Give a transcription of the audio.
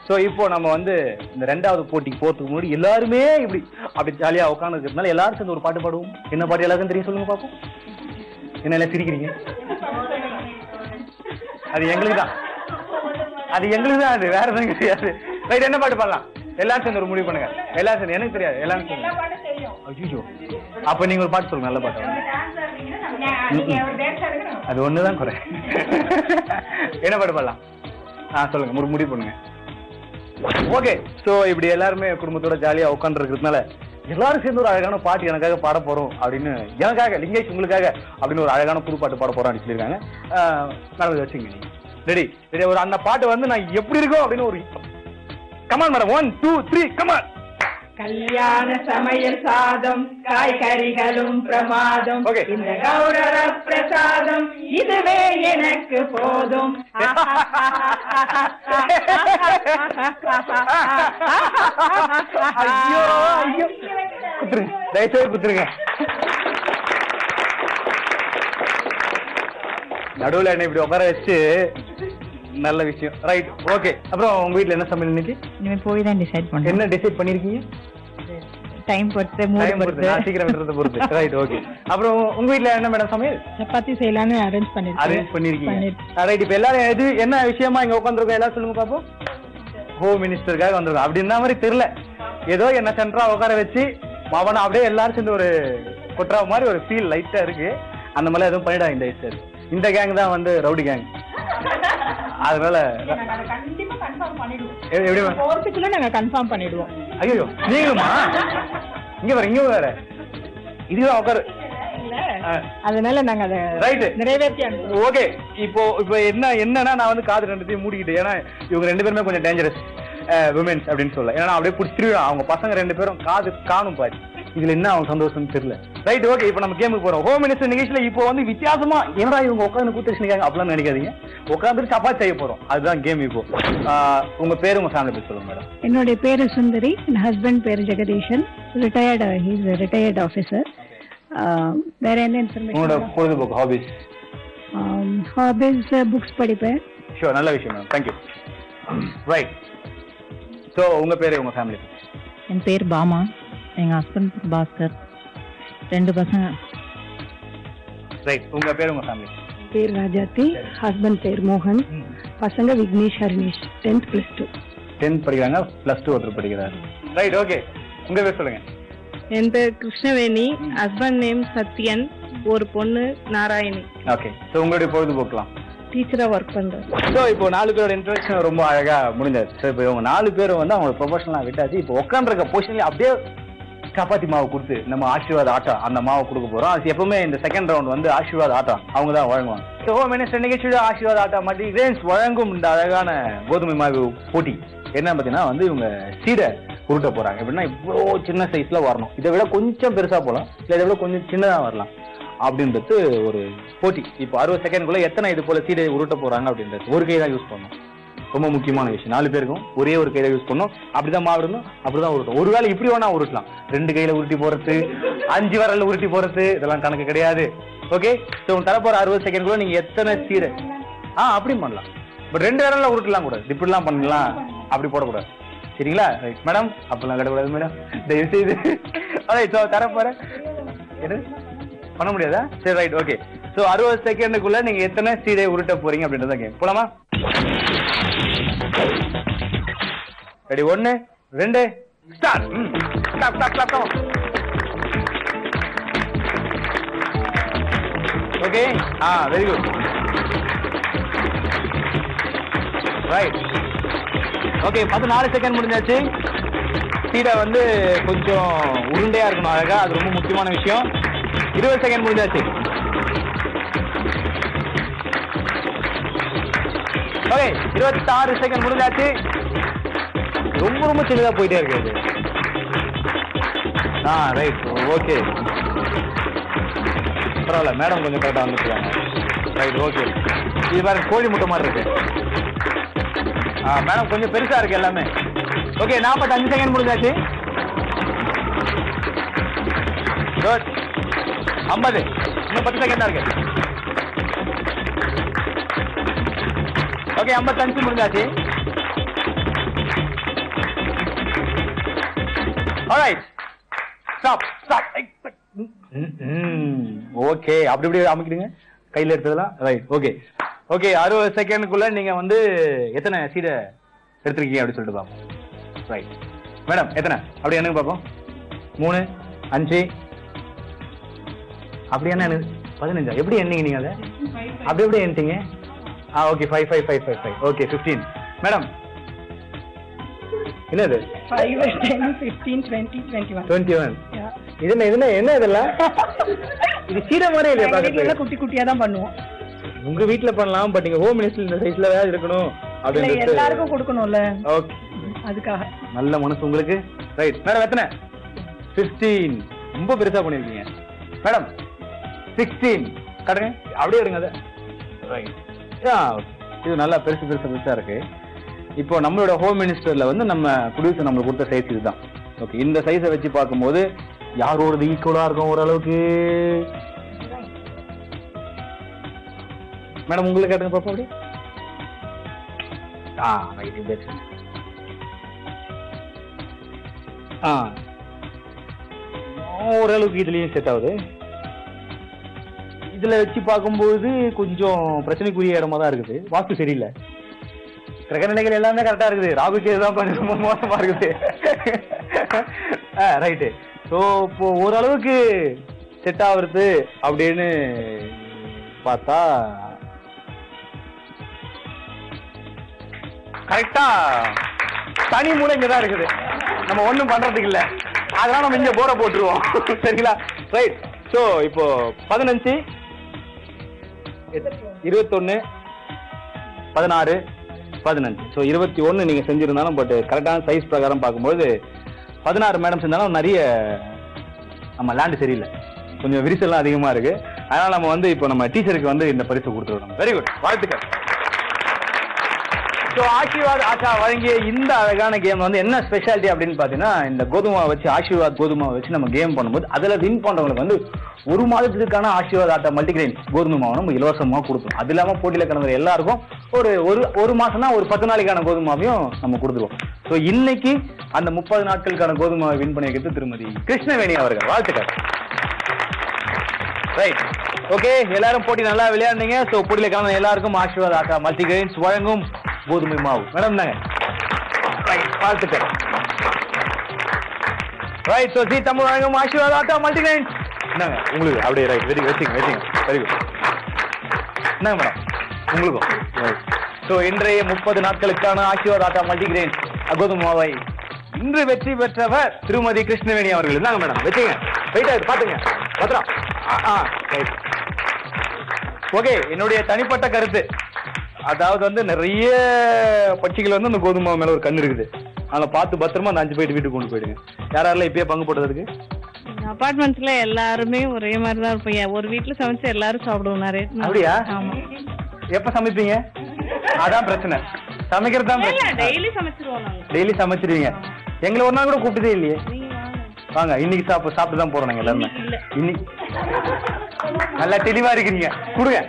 So இப்போ நம்ம வந்து இந்த ரெண்டாவது போட்டிக்கு போறதுக்கு முன்னாடி எல்லாருமே இப்படி அப்படி ஜாலியா உட்காந்து இருக்கிறதுனால எல்லாரும் சேர்ந்து ஒரு பாட்டு பாடுவோம். என்ன பாட்டு எல்லாருக்கும் தெரியும் சொல்லுங்க பாப்போம். என்ன எல்லாம் சிரிக்கிறீங்க? அது எங்களுக்கு தான், அது எங்களுக்கு தான், அது வேற எதுவும் கிடையாது. ரைட், என்ன பாட்டு பாடலாம்? எல்லாரும் சேர்ந்து ஒரு முடிவு பண்ணுங்க. எல்லாரும் சேர்ந்து, எனக்கு தெரியாது, எல்லாரும் சேர்ந்து. ஐயோ, அப்ப நீங்க ஒரு பாட்டு சொல்லுங்க, நல்ல பாட்டு. அது ஒண்ணுதான் குறை. என்ன பாட்டு பாடலாம்? சொல்லுங்க, முடிவு பண்ணுங்க. ஓகே, சோ இப்படி எல்லாருமே குடும்பத்தோட ஜாலியா உட்கார்ந்து இருக்கிறதுனால எல்லாரும் சேர்ந்து ஒரு அழகான பாட்டு எனக்காக பாட போறோம் அப்படின்னு, எனக்காக லிங்கேஷ் உங்களுக்காக அப்படின்னு ஒரு அழகான புது பாட்டு பாட போறோம் அப்படின்னு சொல்லியிருக்காங்க. மேடம் வச்சுங்க, நீங்க ரெடி? ஒரு அந்த பாட்டு வந்து நான் எப்படி இருக்கும் அப்படின்னு ஒரு கமான் மேடம். 1 2 3 கமான். கல்யாண சமையல் சாதம் காய்கறிகளும் பிரமாதம், இந்த கௌரவ பிரசாதம் இதுவே எனக்கு போதும். ஐயோ ஐயோ, குத்துருங்க, தயவுசெய்து குத்துருங்க. நடுவில் என்ன இப்படி உட்கார வச்சு நல்ல விஷயம். Right, okay. அப்புறம் உங்க வீட்ல என்ன சமையல் இன்னைக்கு? இனிமே போய் தான் டிசைட் பண்ணுங்க. என்ன டிசைட் பண்ணிருக்கீங்க? டைம் பொறுத்து, மூட் பொறுத்து, சீக்கிரம் விடுறத பொறுத்து. Right, okay. அப்புறம் உங்க வீட்ல என்ன மேடம் சமையல்? சப்பாத்தி செய்யலாம்னு அரேஞ்ச் பண்ணிருக்கீங்க. ரைட், இப்போ எல்லாரும் எது என்ன விஷயமா இங்க உட்காந்துருக்கோம் எல்லாரும் சொல்லுங்க பாப்போம். ஹோம் மினிஸ்டருக்காக வந்திருக்கோம். அப்படி இந்த மாதிரி தெரியல, ஏதோ என்ன சென்டரா உட்கார வச்சு அவனை அப்படியே எல்லாரும் சேர்ந்து ஒரு கொட்டுற மாதிரி ஒரு ஃபீல் லைட்டா இருக்கு. அந்த மாதிரி எதுவும் பண்ணிடாங்க இந்த சார். இந்த கேங் தான் வந்து ரவுடி கேங். அதனால நாங்க கன்ஃபார்ம் பண்ணிடுவோம். ஐயோ, நீங்களுமா? இங்க வேற, இங்க வேற, இதுதான் உட்காரு. அதனால நாங்க அதை ரைட் நிறைவேற்றி. ஓகே, இப்போ என்னன்னா நான் வந்து காது ரெண்டுத்தையும் மூடிக்கிட்டு, ஏன்னா இவங்க ரெண்டு பேருமே கொஞ்சம் டேஞ்சரஸ் விமென்ஸ் அப்படின்னு சொல்ல. ஏன்னா அப்படியே பிடிச்சிருவோம். அவங்க பசங்க ரெண்டு பேரும் காது காணும் பாரு. இதுல என்ன அவங்க சந்தோஷம் தெரியல. Right, okay. இப்போ நம்ம கேமுக்கு போறோம். ஹோம் மினிஸ்டர் நிகழ்ச்சியில இப்போ வந்து வித்தியாசமா என்னடா இவங்க உட்காந்து கூத்துருக்காங்க அப்படிலாம் நினைக்காதீங்க. உட்காந்து சப்பாத்தி செய்ய போறோம், அதுதான் கேம். இப்போ உங்க பேரு, உங்க ஃபேமிலி பேர் சொல்லுங்க மேடம். என்னுடைய பேரு சுந்தரி, என் ஹஸ்பண்ட் பேரு ஜெகதீஷன். Retired officer. வேற என்ன இன்ஃபர்மேஷன்? உங்களோட பொழுதுபோக்கு ஹாபிஸ்? ஹாபிஸ் புக்ஸ் படிப்பேன். ஷூர், நல்ல விஷயம் மேடம், தேங்க்யூ. ரைட், ஸோ உங்க பேரு, உங்க ஃபேமிலி பேர்? என் பேர் பாமா, எங்க ஹஸ்பண்ட் பாஸ்கர், 2 பசங்க. ரைட், உங்க பேர், உங்க ஃபேமிலி பேர் ராஜாத்தி, ஹஸ்பண்ட் பேர் மோகன், பசங்க விக்னேஷ், ஹரினேஷ். 10th +2. 10th படிக்கிறாங்க, +2 ஒருத்தர் படிக்கிறாரு. Right, okay. உங்க பேர் சொல்லுங்க. என் பேர் கிருஷ்ணவேணி, ஹஸ்பண்ட் நேம் சத்யன், ஒரு பொண்ணு நாராயணி. ஓகே, ஸோ உங்களுடைய பொழுதுபோக்கலாம்? டீச்சரா ஒர்க் பண்றேன். ஸோ இப்போ 4 பேரோட இன்ட்ரோடக்ஷன் ரொம்ப அழகா முடிஞ்சாச்சு. ஸோ இப்போ இவங்க 4 பேரும் வந்து அவங்களோட ப்ரொஃபஷனலாக விட்டாச்சு. இப்போ உட்காந்துருக்க பொசிஷன்ல அப்படியே சப்பாத்தி மாவு கொடுத்து நம்ம ஆசீர்வாத ஆட்டா அந்த மாவை கொடுக்க போறோம். அது எப்பவுமே இந்த செகண்ட் ரவுண்ட் வந்து ஆசீர்வாத ஆட்டா அவங்க தான் வழங்குவாங்க. ஸோ ஹோம் மினிஸ்டர் நிகழ்ச்சியோட ஆசீர்வாத ஆட்டா மல்டிகிரெயின்ஸ் வழங்கும் இந்த அழகான கோதுமை மாவு போட்டி என்ன பார்த்தீங்கன்னா வந்து இவங்க சீடை உருட்ட போறாங்க. எப்படின்னா இவ்வளோ சின்ன சைஸ்ல வரணும், இதை விட கொஞ்சம் பெருசா போகலாம், இல்லை இதை விட கொஞ்சம் சின்னதா வரலாம் அப்படின்றது ஒரு போட்டி. இப்போ 60 செகண்ட்குள்ள எத்தனை இது போல சீடை உருட்ட போறாங்க அப்படின்றது. ஒரு கை தான் யூஸ் பண்ணணும், ரொம்ப முக்கியமான விஷயம். 4 பேருக்கும் ஒரே ஒரு கையில யூஸ் பண்ணணும். அப்படிதான் மாவிடணும், அப்படிதான் உருட்டும். ஒரு வேளை இப்படி வேணா உருட்டலாம், 2 கையில உருட்டி போறது, 5 விரல்ல உருட்டி போறது, இதெல்லாம் கணக்கு கிடையாது. ஓகே, ஸோ தரப்போற 60 செகண்ட்குள்ள நீங்க எத்தனை சீடை அப்படி பண்ணலாம். பட் 2 விரல்ல உருட்டலாம் கூடாது, இப்படிலாம் பண்ணலாம், அப்படி போடக்கூடாது. சரிங்களா? ரைட் மேடம், அப்படிலாம் கிடையாது மேடம், தயவு செய்து. ஸோ தரப்போற எது பண்ண முடியாதா? சரி, ரைட், ஓகே. ஸோ 60 செகண்டுக்குள்ள நீங்க எத்தனை சீடை உருட்ட போறீங்க அப்படின்றத கேம். போலாமா? Ready, 1 2 start. Stop stop stop. Okay, very good. Right, okay. 14 second முடிஞ்சாச்சு. சீடை வந்து கொஞ்சம் உருண்டையா இருக்கணும் அழகா, அது ரொம்ப முக்கியமான விஷயம். 20 செகண்ட் முடிஞ்சாச்சு. ஓகே, 26 செகண்ட் முடிஞ்சாச்சு. ரொம்ப ரொம்ப சின்னதா போயிட்டே இருக்கு. ரைட், ஓகே, பரவாயில்ல. மேடம் கொஞ்சம் கரெக்டா வந்துருக்காங்க. Right, okay. இது மாதிரி கோழி முட்டை மாதிரி இருக்கு. மேடம் கொஞ்சம் பெருசா இருக்கு எல்லாமே. ஓகே, 45 செகண்ட் முடிஞ்சாச்சு. குட். 50, இன்னும் 10 செகண்ட் தான் இருக்கு. ஓகே, 55 முடிஞ்சாச்சு. Alright stop stop. ஓகே, அப்படி இப்படி அமைக்கிடுங்க கையில எடுத்ததெல்லாம். Right, okay okay. 60 செகண்டுக்குள்ள நீங்க வந்து எத்தனை சீடை எடுத்திருக்கீங்க அப்படின்னு சொல்லிட்டு பார்ப்போம். ரைட் மேடம், எத்தனை அப்படி என்னங்க பார்ப்போம்? 3 5 அப்படி என்ன 15? எப்படி எண்ணீங்க நீங்க அதை? அப்படி எப்படி எண்ணிட்டீங்க? Okay 5 5 5 5 5 okay 15. மேடம் என்னது? 5 10 15 20 21 21. இது என்ன இதெல்லாம்? இது சீடை மாதிரி இல்லையா? வீட்ல குட்டி குட்டியா தான் பண்ணுவோம். உங்க வீட்ல பண்ணலாம், பட் நீங்க ஹோம் மினிஸ்டர் இந்த சைஸ்ல வேற இருக்கணும் அப்படின்னு எல்லாருக்கும் கொடுக்கணும்ல, ஓகே அதுக்காக. நல்ல மனசு உங்களுக்கு. ரைட் மேடம், எத்தனை? 15. ரொம்ப பெருசா பண்ணிருக்கீங்க மேடம். 16 கட்டுங்க, அப்படியே எடுங்க அதை. ரைட், இது நல்லா பெருசா இருக்கு. இப்போ நம்மளோட ஹோம் மினிஸ்டர்ல வந்து நம்ம ப்ரொடியூசர் நம்மளுக்கு கொடுத்த சைஸ் இதுதான். ஓகே, இந்த சைஸை வச்சு பார்க்கும்போது யாரோடது ஈக்குவலா இருக்கும் ஓரளவுக்கு? மேடம் உங்களுக்கு கேட்டுங்க பாப்பா. அப்படி ஓரளவுக்கு இதுலயும் செட் ஆகுது. இதுல வச்சு பார்க்கும்போது கொஞ்சம் பிரச்சனைக்குரிய இடமா தான் இருக்குது. வாஸ்து சரியில்லை. கிரகநிலைகள் எல்லாமே கரெக்டா இருக்குது. ராகுக்கு தான் கொஞ்சம் மோசமா இருக்குது. ரைட்டு. ஸோ இப்போ ஓரளவுக்கு செட் ஆகுறது அப்படின்னு பார்த்தா கரெக்டா தனி மூளை இங்கதான் இருக்குது. நம்ம ஒண்ணும் பண்றதுக்கு இல்ல, அதனால நம்ம இங்க போரை போட்டுருவோம். சரிங்களா? ரைட். ஸோ இப்போ 15 21 16 15. ஸோ 21 நீங்க செஞ்சிருந்தாலும், பட் கரெக்டான சைஸ் பிரகாரம் பார்க்கும்போது 16 மேடம் செஞ்சாலும் நிறைய நம்ம லேண்டு சரியில்லை, கொஞ்சம் விரிசல்லாம் அதிகமா இருக்கு. அதனால நம்ம வந்து இப்போ நம்ம டீச்சருக்கு வந்து இந்த பரிசு கொடுத்துருவோம். வெரி குட், வாழ்த்துக்கள். ஸோ ஆசீர்வாத் ஆட்டா வழங்கிய இந்த அழகான கேம் வந்து என்ன ஸ்பெஷாலிட்டி அப்படின்னு பார்த்தீங்கன்னா, இந்த கோதுமாவை வச்சு ஆசீர்வாத் கோதுமாவை வச்சு நம்ம கேம் பண்ணும்போது அதில் வின் பண்ணுறவங்களுக்கு வந்து 1 மாதத்துக்கான ஆசீர்வாத் ஆட்டா மல்டிகிரெயின் கோதுமை மாவை நம்ம இலவசமாக கொடுத்துரும். அது இல்லாமல் போட்டியில் கலந்துற எல்லாருக்கும் ஒரு மாசம்னா ஒரு 10 நாளைக்கான கோதுமாவையும் நம்ம கொடுத்துருவோம். ஸோ இன்னைக்கு அந்த 30 நாட்களுக்கான கோதுமாவை வின் பண்ணி வைக்கிறது திருமதி கிருஷ்ணவேணி அவர்கள். வாழ்த்துக்கள். Right, okay. எல்லாரும் போட்டி நல்லா விளையாடுனீங்க. ஸோ போட்டியில் கலந்த எல்லாருக்கும் ஆசீர்வாத் ஆட்டா மல்டிகிரெயின்ஸ் வழங்கும் கோதுமை மாவு மேடம் தாங்க. வாழ்த்துக்கள். ரைட். ஸோ ஜி தமிழ் வழங்கும் ஆசீர்வாத் ஆட்டா மல்டிகிரெயின்ஸ் என்னங்க உங்களுக்கு அப்படியே. ரைட், வெரி வெச்சிங்க வெரி குட். என்னங்க மேடம் உங்களுக்கும். ஸோ இன்றைய 30 நாட்களுக்கான ஆசீர்வாத் ஆட்டா மல்டிகிரெயின்ஸ் கோதுமை மாவை இன்று வெற்றி பெற்றவர் திருமதி கிருஷ்ணவேணி அவர்கள். என்னங்க மேடம் வச்சுங்க, வெயிட் ஆகுது பாத்துங்க பத்திரம். ஓகே, என்னுடைய தனிப்பட்ட கருத்து, அதாவது வந்து நிறைய பட்சிகள் வந்து அந்த கோதுமை மேல ஒரு கண்ணு இருக்குது. அதனால பார்த்து பத்திரமா அந்த 5 போயிட்டு வீட்டுக்கு கொண்டு போயிடுங்க. யாரெல்லாம் இப்பயே பங்கு போட்டதுக்கு? அபார்ட்மெண்ட்ஸ்ல எல்லாருமே ஒரே மாதிரி தான் இருப்பீங்க. ஒரு வீட்டுல சமைச்சு எல்லாரும் சாப்பிடுவோம் நிறைய. அப்படியா? ஆமா. எப்ப சமைப்பீங்க? அதான் பிரச்சனை, சமைக்கிறது தான் பிரச்சனை. டெய்லி சமைச்சிருவோம் நாங்க. டெய்லி சமைச்சிருவீங்க. எங்களை ஒரு நாள் கூட கூப்பிட்டதே இல்லையே. வாங்க, இன்னைக்கு சாப்பிட்டு தான் போறோம் நாங்க எல்லாருமே. இன்னைக்கு நல்லா தெளிவா இருக்கிறீங்க, கொடுங்க.